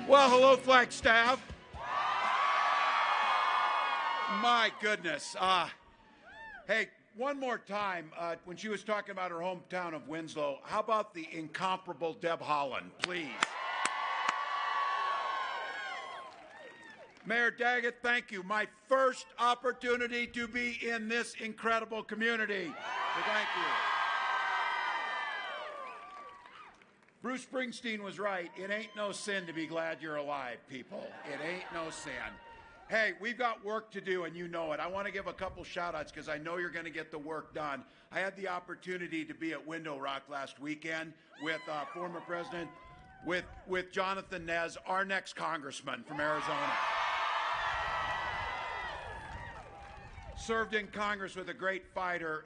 Well, hello, Flagstaff. My goodness. Hey, one more time, when she was talking about her hometown of Winslow, how about the incomparable Deb Haaland, please? Mayor Daggett, thank you. My first opportunity to be in this incredible community. So thank you. Bruce Springsteen was right. It ain't no sin to be glad you're alive, people. It ain't no sin. Hey, we've got work to do, and you know it. I want to give a couple shout-outs because I know you're going to get the work done. I had the opportunity to be at Window Rock last weekend with former president, with Jonathan Nez, our next congressman from Arizona. Served in Congress with a great fighter.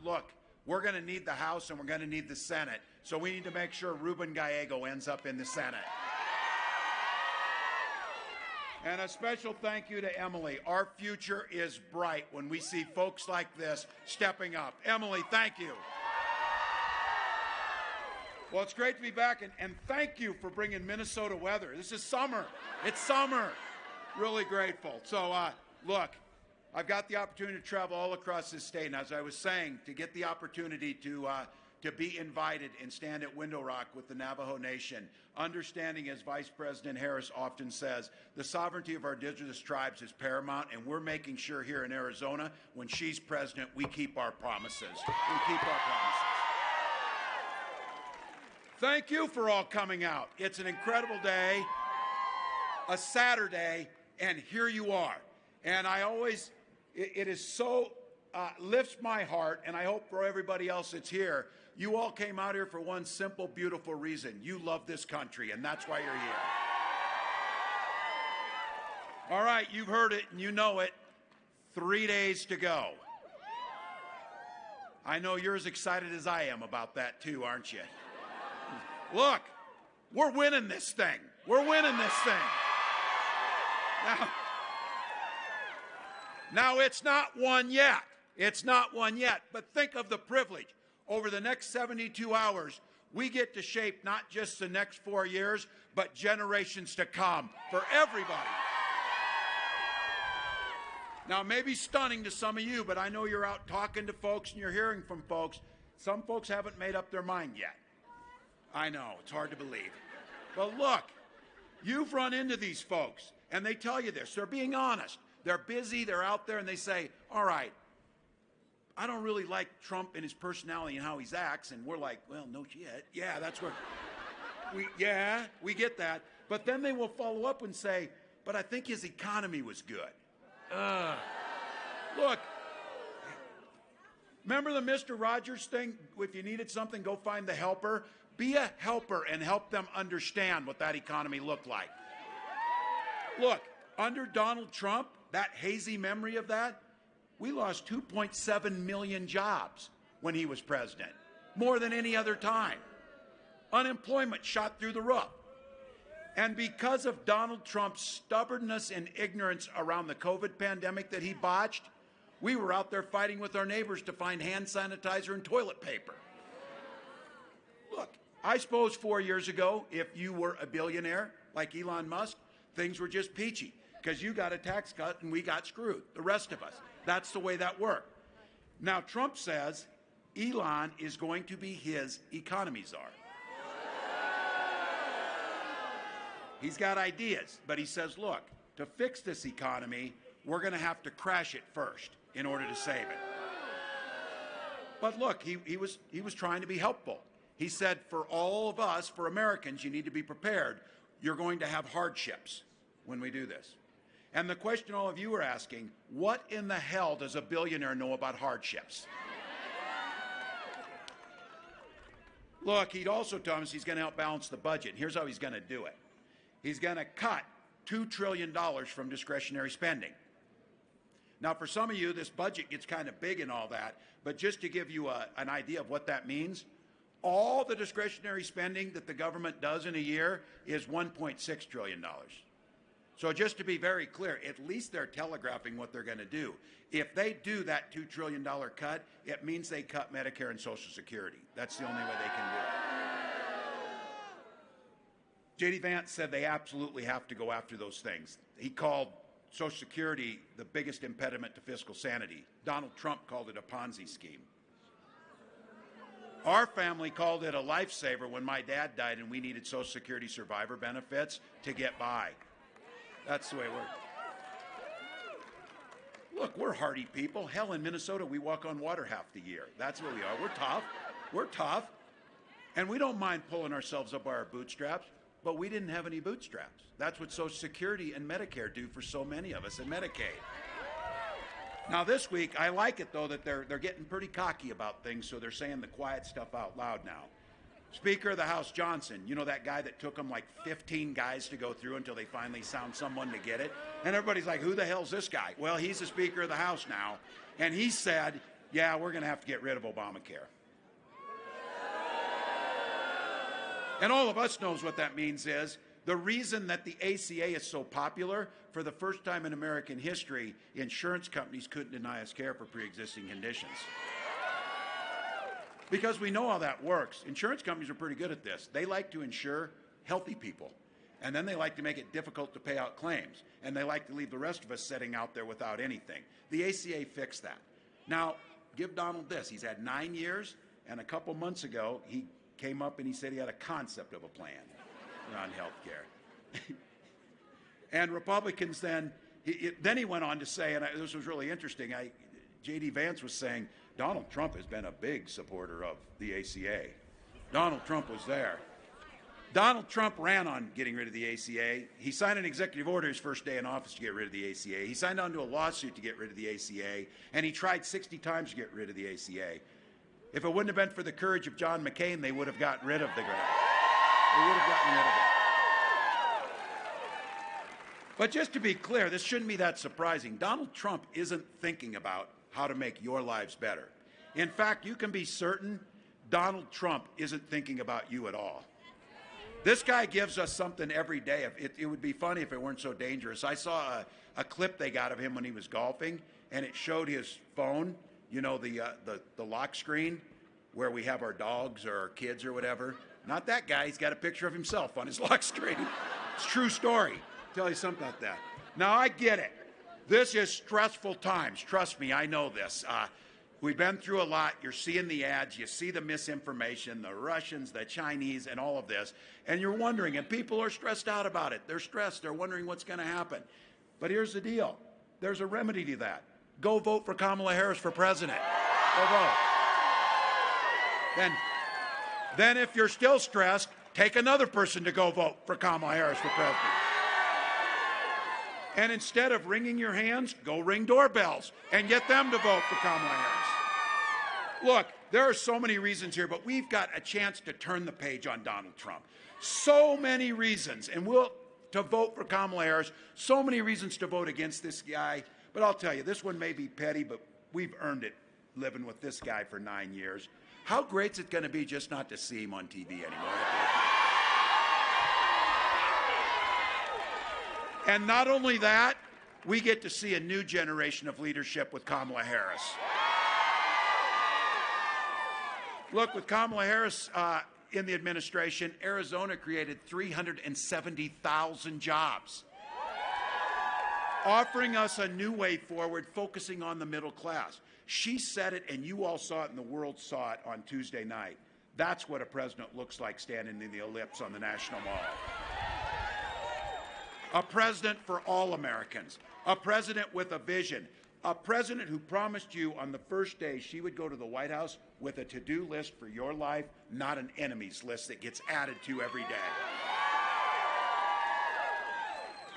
Look, we're going to need the House and we're going to need the Senate. So we need to make sure Ruben Gallego ends up in the Senate. And a special thank you to Emily. Our future is bright when we see folks like this stepping up. Emily, thank you. Well, it's great to be back, and thank you for bringing Minnesota weather. This is summer. It's summer. Really grateful. So, look, I've got the opportunity to travel all across this state, and as I was saying, to get the opportunity to be invited and stand at Window Rock with the Navajo Nation, understanding, as Vice President Harris often says, the sovereignty of our indigenous tribes is paramount, and we're making sure here in Arizona, when she's president, we keep our promises. We keep our promises. Thank you for all coming out. It's an incredible day, a Saturday, and here you are. And it is so lifts my heart, and I hope for everybody else that's here, you all came out here for one simple, beautiful reason. You love this country, and that's why you're here. All right, you've heard it, and you know it. 3 days to go. I know you're as excited as I am about that, too, aren't you? Look, we're winning this thing. We're winning this thing. Now, it's not won yet. It's not won yet, but think of the privilege. Over the next 72 hours, we get to shape not just the next 4 years, but generations to come for everybody. Now, it may be stunning to some of you, but I know you're out talking to folks and you're hearing from folks. Some folks haven't made up their mind yet. I know, it's hard to believe. But look, you've run into these folks, and they tell you this. They're being honest. They're busy, they're out there, and they say, all right, I don't really like Trump and his personality and how he acts, and we're like, well, no shit. Yeah, that's where, we get that. But then they will follow up and say, but I think his economy was good. Look, remember the Mr. Rogers thing? If you needed something, go find the helper. Be a helper and help them understand what that economy looked like. Look, under Donald Trump, that hazy memory of that, we lost 2.7 million jobs when he was president, more than any other time. Unemployment shot through the roof. And because of Donald Trump's stubbornness and ignorance around the COVID pandemic that he botched, we were out there fighting with our neighbors to find hand sanitizer and toilet paper. Look, I suppose 4 years ago, if you were a billionaire like Elon Musk, things were just peachy because you got a tax cut and we got screwed, the rest of us. That's the way that worked. Now, Trump says Elon is going to be his economy czar. He's got ideas, but he says, look, to fix this economy, we're going to have to crash it first in order to save it. But look, he was trying to be helpful. He said, for all of us, for Americans, you need to be prepared. You're going to have hardships when we do this. And the question all of you are asking, what in the hell does a billionaire know about hardships? Look, he'd also told us he's going to help balance the budget. Here's how he's going to do it. He's going to cut $2 trillion from discretionary spending. Now, for some of you, this budget gets kind of big and all that, but just to give you an idea of what that means, all the discretionary spending that the government does in a year is $1.6 trillion. So just to be very clear, at least they're telegraphing what they're going to do. If they do that $2 trillion cut, it means they cut Medicare and Social Security. That's the only way they can do it. J.D. Vance said they absolutely have to go after those things. He called Social Security the biggest impediment to fiscal sanity. Donald Trump called it a Ponzi scheme. Our family called it a lifesaver when my dad died and we needed Social Security survivor benefits to get by. That's the way it works. Look, we're hardy people. Hell, in Minnesota, we walk on water half the year. That's what we are. We're tough. We're tough. And we don't mind pulling ourselves up by our bootstraps, but we didn't have any bootstraps. That's what Social Security and Medicare do for so many of us, and Medicaid. Now this week, I like it though that they're getting pretty cocky about things, so they're saying the quiet stuff out loud now. Speaker of the House Johnson, you know that guy that took them like 15 guys to go through until they finally found someone to get it? And everybody's like, who the hell's this guy? Well, he's the Speaker of the House now, and he said, yeah, we're going to have to get rid of Obamacare. And all of us knows what that means is the reason that the ACA is so popular, for the first time in American history, insurance companies couldn't deny us care for pre-existing conditions. Because we know how that works. Insurance companies are pretty good at this. They like to insure healthy people, and then they like to make it difficult to pay out claims, and they like to leave the rest of us sitting out there without anything. The ACA fixed that. Now, give Donald this. He's had 9 years, and a couple months ago, he came up and he said he had a concept of a plan around health care. And Republicans then he went on to say, and this was really interesting, J.D. Vance was saying, Donald Trump has been a big supporter of the ACA. Donald Trump was there. Donald Trump ran on getting rid of the ACA. He signed an executive order his first day in office to get rid of the ACA. He signed on to a lawsuit to get rid of the ACA, and he tried 60 times to get rid of the ACA. If it wouldn't have been for the courage of John McCain, they would have gotten rid of the grant. They would have gotten rid of it. But just to be clear, this shouldn't be that surprising. Donald Trump isn't thinking about how to make your lives better. In fact, you can be certain Donald Trump isn't thinking about you at all. This guy gives us something every day. It would be funny if it weren't so dangerous. I saw a clip they got of him when he was golfing, and it showed his phone, you know, the lock screen where we have our dogs or our kids or whatever. Not that guy. He's got a picture of himself on his lock screen. It's a true story. I'll tell you something about that. Now, I get it. This is stressful times. Trust me, I know this. We've been through a lot. You're seeing the ads. You see the misinformation, the Russians, the Chinese, and all of this. And you're wondering, and people are stressed out about it. They're stressed. They're wondering what's going to happen. But here's the deal. There's a remedy to that. Go vote for Kamala Harris for president. Go vote. Then if you're still stressed, take another person to go vote for Kamala Harris for president. And instead of wringing your hands, go ring doorbells and get them to vote for Kamala Harris. Look, there are so many reasons here, but we've got a chance to turn the page on Donald Trump. So many reasons, and to vote for Kamala Harris, so many reasons to vote against this guy. But I'll tell you, this one may be petty, but we've earned it living with this guy for 9 years. How great's it going to be just not to see him on TV anymore? And not only that, we get to see a new generation of leadership with Kamala Harris. Look, with Kamala Harris in the administration, Arizona created 370,000 jobs, offering us a new way forward, focusing on the middle class. She said it, and you all saw it, and the world saw it on Tuesday night. That's what a president looks like standing in the ellipse on the National Mall. A president for all Americans, a president with a vision, a president who promised you on the first day she would go to the White House with a to-do list for your life, not an enemy's list that gets added to every day.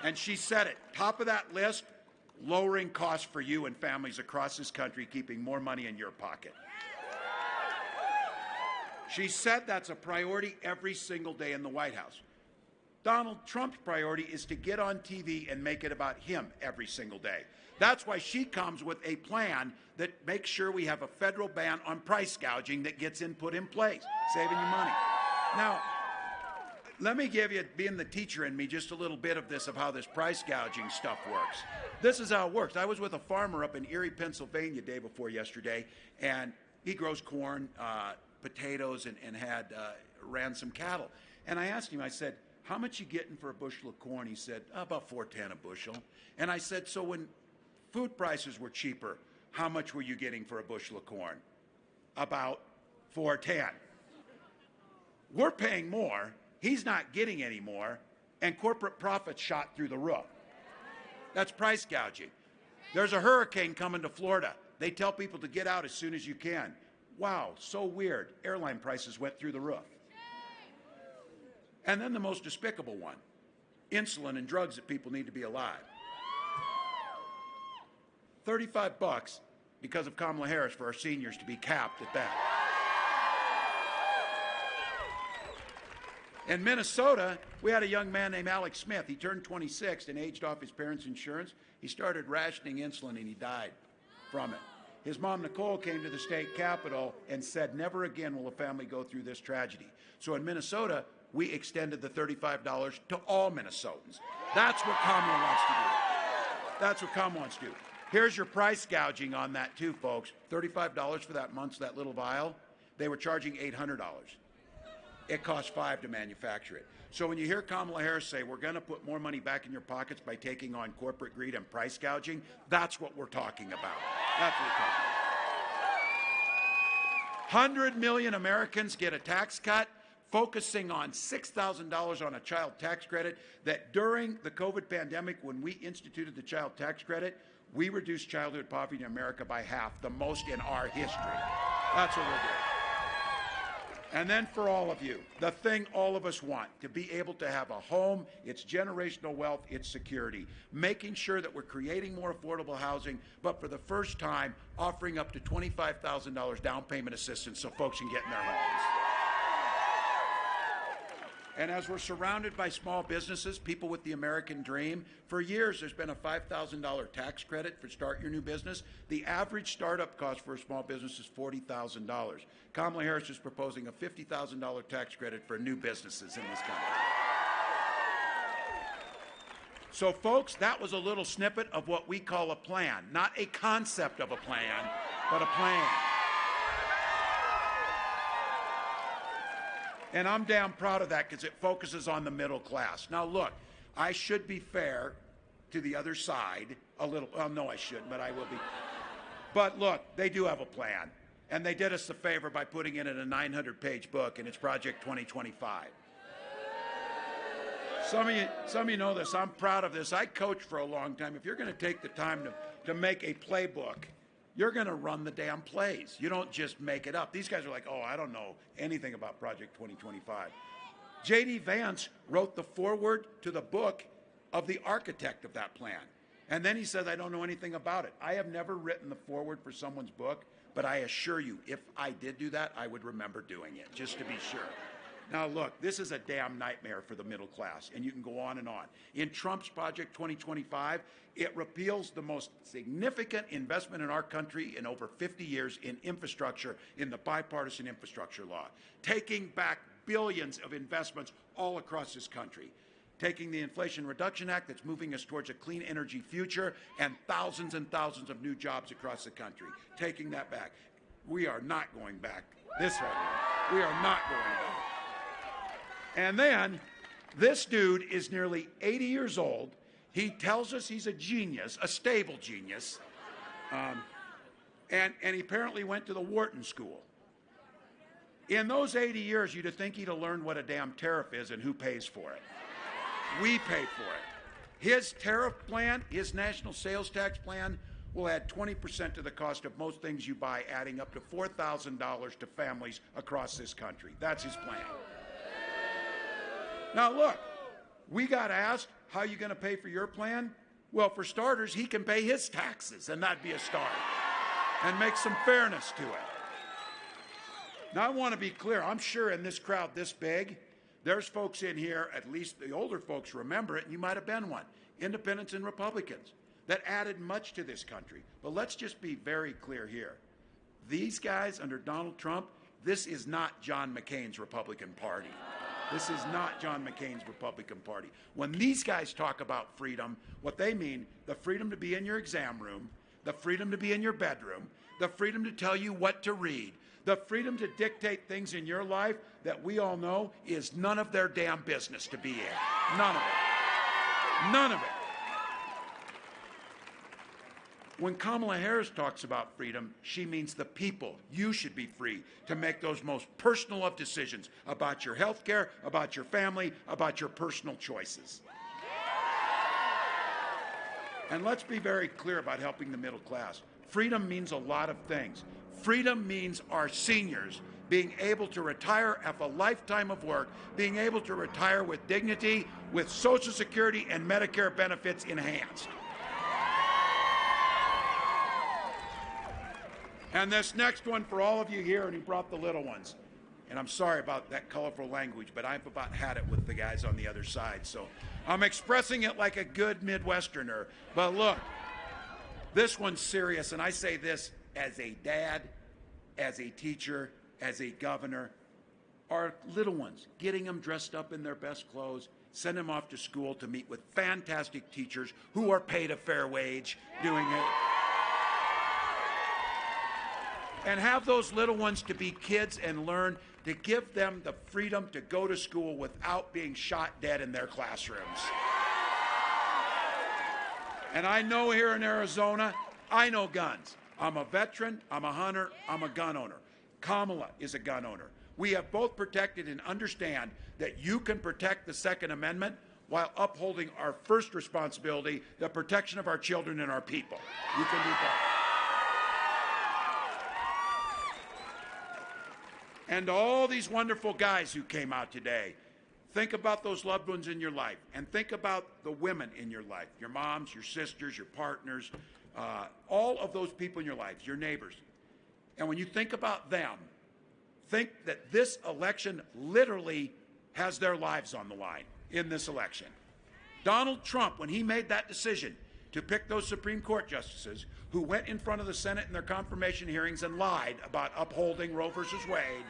And she said it, top of that list, lowering costs for you and families across this country, keeping more money in your pocket. She said that's a priority every single day in the White House. Donald Trump's priority is to get on TV and make it about him every single day. That's why she comes with a plan that makes sure we have a federal ban on price gouging that gets put in place, saving you money. Now, let me give you, being the teacher in me, just a little bit of this, of how this price gouging stuff works. This is how it works. I was with a farmer up in Erie, Pennsylvania, day before yesterday, and he grows corn, potatoes, and ran some cattle. And I asked him, I said, how much you getting for a bushel of corn? He said, about $4.10 a bushel. And I said, so when food prices were cheaper, how much were you getting for a bushel of corn? About $4.10. We're paying more, he's not getting any more, and corporate profits shot through the roof. That's price gouging. There's a hurricane coming to Florida. They tell people to get out as soon as you can. Wow, so weird. Airline prices went through the roof. And then the most despicable one, insulin and drugs that people need to be alive. $35 because of Kamala Harris for our seniors to be capped at that. In Minnesota, we had a young man named Alex Smith. He turned 26 and aged off his parents' insurance. He started rationing insulin and he died from it. His mom, Nicole, came to the state capitol and said, never again will a family go through this tragedy. So in Minnesota, we extended the $35 to all Minnesotans. That's what Kamala wants to do. That's what Kamala wants to do. Here's your price gouging on that too, folks. $35 for that month's that little vial. They were charging $800. It costs $5 to manufacture it. So when you hear Kamala Harris say, we're going to put more money back in your pockets by taking on corporate greed and price gouging, that's what we're talking about. That's what we're talking about. 100 million Americans get a tax cut, focusing on $6,000 on a child tax credit, that during the COVID pandemic, when we instituted the child tax credit, we reduced childhood poverty in America by half, the most in our history. That's what we're doing. And then for all of you, the thing all of us want, to be able to have a home, it's generational wealth, it's security. Making sure that we're creating more affordable housing, but for the first time, offering up to $25,000 down payment assistance so folks can get in their homes. And as we're surrounded by small businesses, people with the American dream, for years there's been a $5,000 tax credit for start your new business. The average startup cost for a small business is $40,000. Kamala Harris is proposing a $50,000 tax credit for new businesses in this country. So folks, that was a little snippet of what we call a plan. Not a concept of a plan, but a plan. And I'm damn proud of that because it focuses on the middle class. Now look, I should be fair to the other side a little. Well, no, I shouldn't, but I will be. But look, they do have a plan. And they did us a favor by putting it in a 900-page book, and it's Project 2025. Some of you know this. I'm proud of this. I coached for a long time. If you're going to take the time to make a playbook, you're going to run the damn plays. You don't just make it up. These guys are like, oh, I don't know anything about Project 2025. J.D. Vance wrote the foreword to the book of the architect of that plan. And then he says, I don't know anything about it. I have never written the foreword for someone's book, but I assure you, if I did do that, I would remember doing it, just to be sure. Now look, this is a damn nightmare for the middle class, and you can go on and on. In Trump's Project 2025, it repeals the most significant investment in our country in over 50 years in infrastructure, in the bipartisan infrastructure law, taking back billions of investments all across this country, taking the Inflation Reduction Act that's moving us towards a clean energy future and thousands of new jobs across the country, taking that back. We are not going back this right now. We are not going back. And then this dude is nearly 80 years old. He tells us he's a genius, a stable genius, and he apparently went to the Wharton School. In those 80 years, you'd think he'd have learned what a damn tariff is and who pays for it. We pay for it. His tariff plan, his national sales tax plan, will add 20% to the cost of most things you buy, adding up to $4,000 to families across this country. That's his plan. Now look, we got asked, how are you going to pay for your plan? Well, for starters, he can pay his taxes, and that'd be a start, and make some fairness to it. Now I want to be clear, I'm sure in this crowd this big, there's folks in here, at least the older folks remember it, and you might have been one, independents and Republicans, that added much to this country. But let's just be very clear here. These guys under Donald Trump, this is not John McCain's Republican Party. This is not John McCain's Republican Party. When these guys talk about freedom, what they mean, the freedom to be in your exam room, the freedom to be in your bedroom, the freedom to tell you what to read, The freedom to dictate things in your life that we all know is none of their damn business to be in. None of it. None of it. When Kamala Harris talks about freedom, she means the people. You should be free to make those most personal of decisions about your health care, about your family, about your personal choices. And let's be very clear about helping the middle class. Freedom means a lot of things. Freedom means our seniors being able to retire after a lifetime of work, being able to retire with dignity, with Social Security and Medicare benefits enhanced. And this next one for all of you here, and he brought the little ones. And I'm sorry about that colorful language, but I've about had it with the guys on the other side. So I'm expressing it like a good Midwesterner. But look, this one's serious, and I say this as a dad, as a teacher, as a governor. Our little ones, getting them dressed up in their best clothes, send them off to school to meet with fantastic teachers who are paid a fair wage doing it. And have those little ones to be kids and learn to give them the freedom to go to school without being shot dead in their classrooms. And I know here in Arizona, I know guns. I'm a veteran, I'm a hunter, I'm a gun owner. Kamala is a gun owner. We have both protected and understand that you can protect the Second Amendment while upholding our first responsibility, the protection of our children and our people. You can do both. And all these wonderful guys who came out today, think about those loved ones in your life, and think about the women in your life, your moms, your sisters, your partners, all of those people in your lives, your neighbors. And when you think about them, think that this election literally has their lives on the line in this election. Donald Trump, when he made that decision to pick those Supreme Court justices who went in front of the Senate in their confirmation hearings and lied about upholding Roe versus Wade,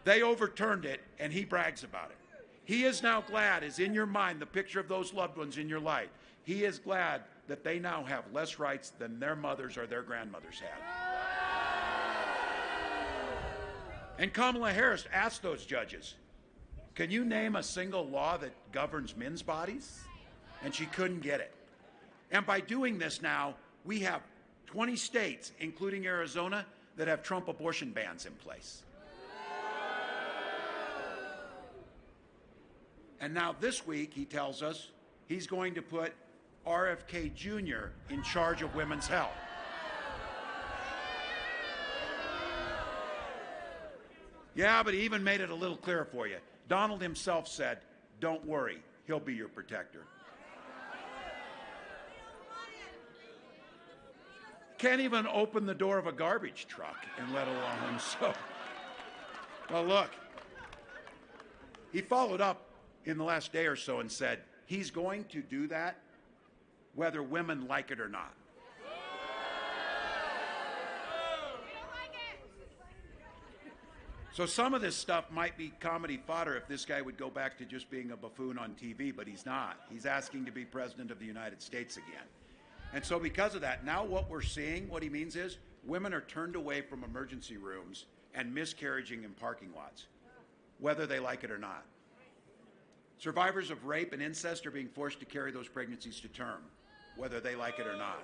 they overturned it, and he brags about it. He is now glad, is in your mind the picture of those loved ones in your life. He is glad that they now have less rights than their mothers or their grandmothers had. And Kamala Harris asked those judges, can you name a single law that governs men's bodies? And she couldn't get it. And by doing this now, we have 20 states, including Arizona, that have Trump abortion bans in place. And now this week, he tells us he's going to put RFK Jr. in charge of women's health. Yeah, but he even made it a little clearer for you. Donald himself said, don't worry, he'll be your protector. Can't even open the door of a garbage truck, and let alone so. Well, look, he followed up in the last day or so and said he's going to do that whether women like it or not. So some of this stuff might be comedy fodder if this guy would go back to just being a buffoon on TV, but he's not. He's asking to be president of the United States again. And so because of that, now what we're seeing, what he means is, women are turned away from emergency rooms and miscarriaging in parking lots, whether they like it or not. Survivors of rape and incest are being forced to carry those pregnancies to term, whether they like it or not.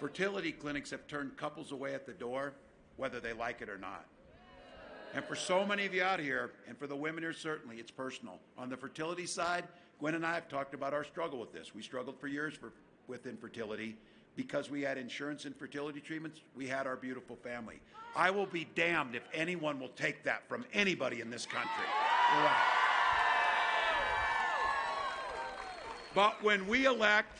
Fertility clinics have turned couples away at the door, whether they like it or not. And for so many of you out here, and for the women here certainly, it's personal. On the fertility side, Gwen and I have talked about our struggle with this. We struggled for years with infertility. Because we had insurance and fertility treatments, we had our beautiful family. I will be damned if anyone will take that from anybody in this country. Right. But when we elect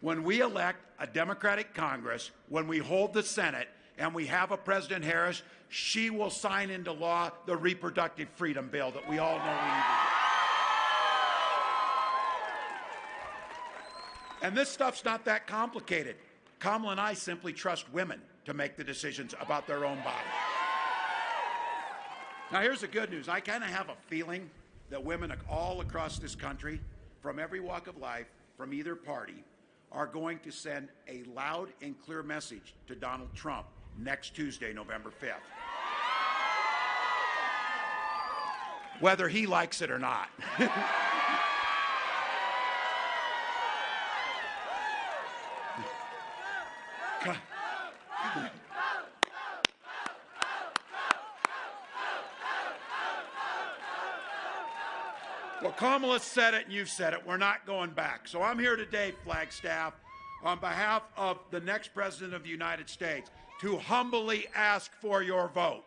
a Democratic Congress, when we hold the Senate, and we have a President Harris, she will sign into law the reproductive freedom bill that we all know we need to do. And this stuff's not that complicated. Kamala and I simply trust women to make the decisions about their own body. Now here's the good news. I kind of have a feeling that women all across this country, from every walk of life, from either party, are going to send a loud and clear message to Donald Trump next Tuesday, November 5th. Whether he likes it or not. Well, Kamala said it and you've said it. We're not going back. So I'm here today, Flagstaff, on behalf of the next President of the United States, to humbly ask for your vote.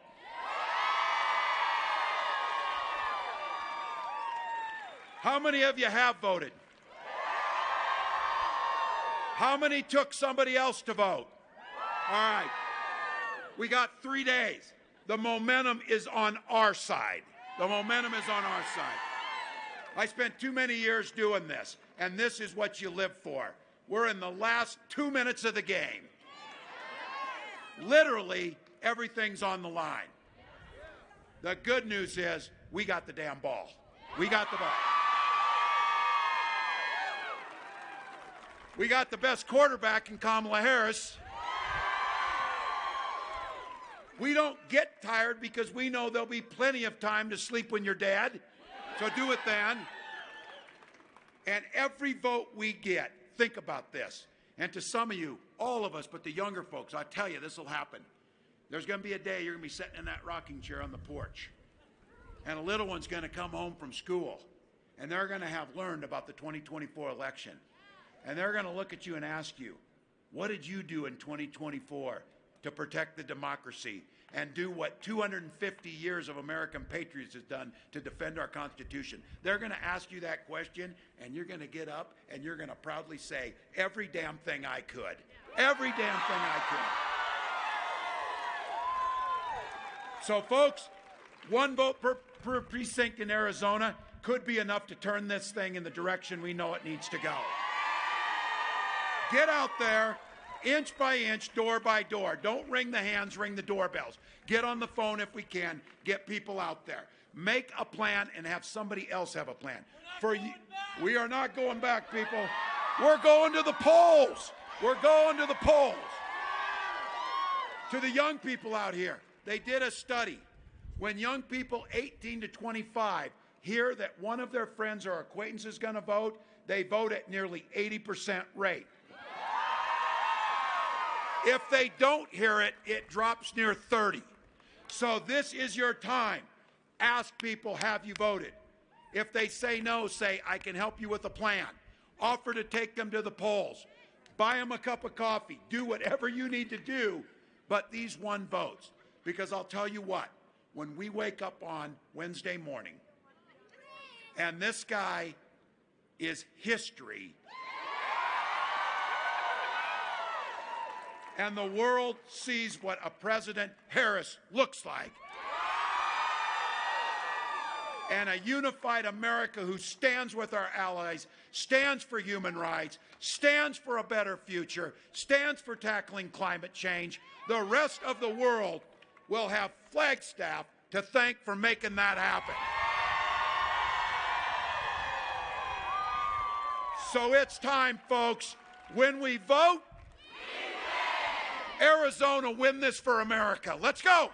How many of you have voted? How many took somebody else to vote? All right. We got 3 days. The momentum is on our side. The momentum is on our side. I spent too many years doing this, and this is what you live for. We're in the last 2 minutes of the game. Literally, everything's on the line. The good news is we got the damn ball. We got the ball. We got the best quarterback in Kamala Harris. We don't get tired because we know there'll be plenty of time to sleep when you're dead. So do it then. And every vote we get, think about this. And to some of you, all of us, but the younger folks, I tell you, this will happen. There's going to be a day you're going to be sitting in that rocking chair on the porch. And a little one's going to come home from school. And they're going to have learned about the 2024 election. And they're going to look at you and ask you, what did you do in 2024 to protect the democracy and do what 250 years of American patriots has done to defend our Constitution? They're going to ask you that question, and you're going to get up and you're going to proudly say, every damn thing I could. Every damn thing I could. So, folks, one vote per precinct in Arizona could be enough to turn this thing in the direction we know it needs to go. Get out there. Inch by inch, door by door. Don't ring the hands, ring the doorbells. Get on the phone if we can. Get people out there. Make a plan and have somebody else have a plan. We are not going back, people. We're going to the polls. We're going to the polls. To the young people out here, they did a study. When young people 18 to 25 hear that one of their friends or acquaintances is going to vote, they vote at nearly 80% rate. If they don't hear it, it drops near 30. So this is your time. Ask people, have you voted? If they say no, say, I can help you with a plan. Offer to take them to the polls. Buy them a cup of coffee. Do whatever you need to do, but these one votes. Because I'll tell you what, when we wake up on Wednesday morning, and this guy is history, and the world sees what a President Harris looks like, and a unified America who stands with our allies, stands for human rights, stands for a better future, stands for tackling climate change, the rest of the world will have Flagstaff to thank for making that happen. So it's time, folks. When we vote, Arizona, win this for America. Let's go.